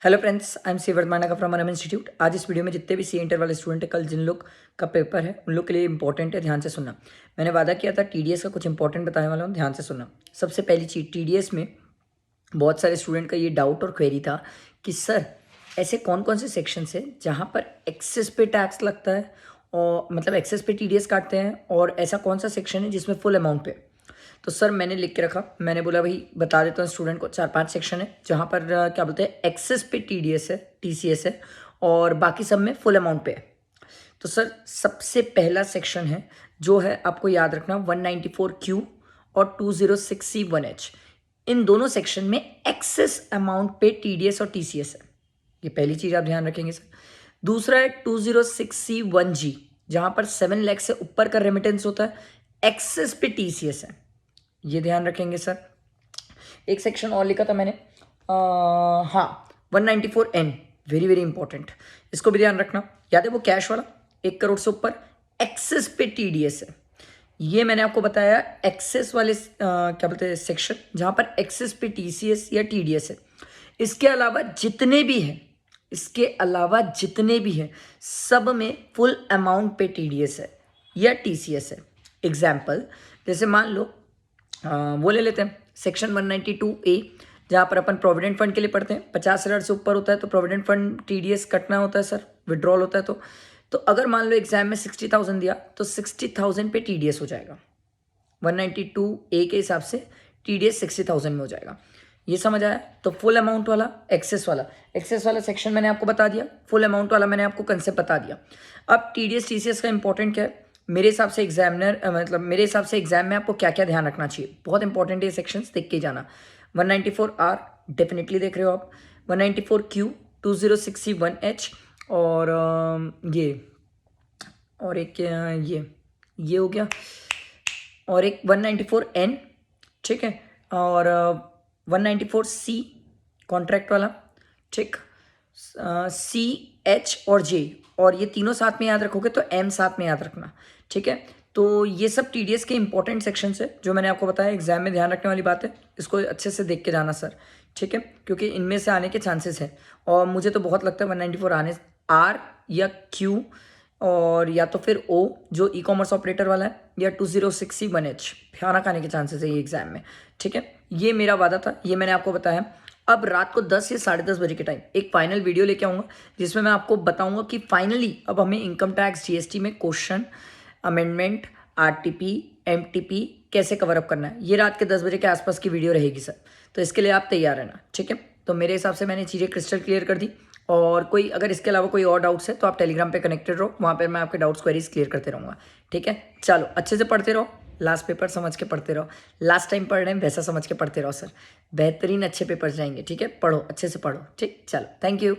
Hello friends, I am C Vardhamana का from मनम institute. आज इस वीडियो में जितने भी सी इंटर वाले स्टूडेंट हैं, कल जिन लोग का पेपर है उन लोग के लिए इंपॉर्टेंट है, ध्यान से सुनना। मैंने वादा किया था टीडीएस का कुछ इंपॉर्टेंट बताने वाला हूँ, ध्यान से सुनना। सबसे पहली चीज़, टीडीएस में बहुत सारे स्टूडेंट का ये डाउट और क्वेरी था कि सर ऐसे कौन कौन से सेक्शन है जहाँ पर एक्सेस पे टैक्स लगता है और मतलब एक्सेस पे टीडीएस काटते हैं, और ऐसा कौन सा सेक्शन है जिसमें फुल अमाउंट पे। तो सर मैंने लिख के रखा, मैंने बोला भाई बता देता हूँ स्टूडेंट को। 4-5 सेक्शन है जहाँ पर क्या बोलते हैं, एक्सेस पे टीडीएस है, टीसीएस है, और बाकी सब में फुल अमाउंट पे है। तो सर सबसे पहला सेक्शन है जो है, आपको याद रखना, 194Q और 206C1H। इन दोनों सेक्शन में एक्सेस अमाउंट पे टीडीएस और टीसीएस है। ये पहली चीज़ आप ध्यान रखेंगे सर। दूसरा है 206C1G, जहाँ पर 7 लाख से ऊपर का रेमिटेंस होता है, एक्सेस पे टीसीएस है, ये ध्यान रखेंगे सर। एक सेक्शन और लिखा था मैंने, हाँ, 194N, वेरी वेरी इंपॉर्टेंट, इसको भी ध्यान रखना। याद है वो कैश वाला, 1 करोड़ से ऊपर एक्सेस पे टीडीएस है। ये मैंने आपको बताया एक्सेस वाले क्या बोलते हैं सेक्शन, जहाँ पर एक्सेस पे टीसीएस या टीडीएस है। इसके अलावा जितने भी हैं, सब में फुल अमाउंट पे टीडीएस है या टीसीएस है। एग्जाम्पल, जैसे मान लो वो ले लेते हैं सेक्शन 192A, जहाँ पर अपन प्रोविडेंट फंड के लिए पढ़ते हैं। 50,000 से ऊपर होता है तो प्रोविडेंट फंड टीडीएस कटना होता है सर, विड्रॉल होता है। तो अगर मान लो एग्जाम में 60,000 दिया तो 60,000 पे टीडीएस हो जाएगा। 192A के हिसाब से टीडीएस 60,000 में हो जाएगा। ये समझ आया? तो फुल अमाउंट वाला, एक्सेस वाला सेक्शन मैंने आपको बता दिया, फुल अमाउंट वाला मैंने आपको कंसेप्ट बता दिया। अब टीडीएस टीसीएस का इंपॉर्टेंट क्या है मेरे हिसाब से, मेरे हिसाब से एग्जाम में आपको क्या क्या ध्यान रखना चाहिए, बहुत इंपॉर्टेंट है ये सेक्शंस, देख के जाना। 194R डेफिनेटली देख रहे हो आप, 194Q, 206C1H, और ये, और एक ये हो गया, और एक 194N, ठीक है, और 194C कॉन्ट्रैक्ट वाला, ठीक, CH और J, और ये तीनों साथ में याद रखोगे तो M साथ में याद रखना, ठीक है। तो ये सब टीडीएस के इंपॉर्टेंट सेक्शंस है जो मैंने आपको बताया, एग्जाम में ध्यान रखने वाली बात है, इसको अच्छे से देख के जाना सर, ठीक है, क्योंकि इनमें से आने के चांसेस हैं। और मुझे तो बहुत लगता है 194 आने, R या Q और या तो फिर O जो ई कॉमर्स ऑपरेटर वाला है, या 206C1H भयानक आने के चांसेस है ये एग्जाम में, ठीक है। ये मेरा वादा था, ये मैंने आपको बताया। अब रात को 10 या 10:30 बजे के टाइम एक फाइनल वीडियो लेके आऊँगा जिसमें मैं आपको बताऊंगा कि फाइनली अब हमें इनकम टैक्स जीएसटी में क्वेश्चन, अमेंडमेंट, आरटीपी, एमटीपी कैसे कवर अप करना है। ये रात के 10 बजे के आसपास की वीडियो रहेगी सर, तो इसके लिए आप तैयार रहना, ठीक है। तो मेरे हिसाब से मैंने चीज़ें क्रिस्टल क्लियर कर दी, और कोई अगर इसके अलावा कोई और डाउट्स है तो आप टेलीग्राम पे कनेक्टेड रहो, वहाँ पर मैं आपके डाउट्स क्वेरीज क्लियर करते रहूँगा, ठीक है। चलो अच्छे से पढ़ते रहो, लास्ट पेपर समझ के पढ़ते रहो, लास्ट टाइम पढ़ रहे हैं वैसा समझ के पढ़ते रहो सर, बेहतरीन अच्छे पेपर जाएंगे, ठीक है। पढ़ो, अच्छे से पढ़ो, ठीक, चलो, थैंक यू।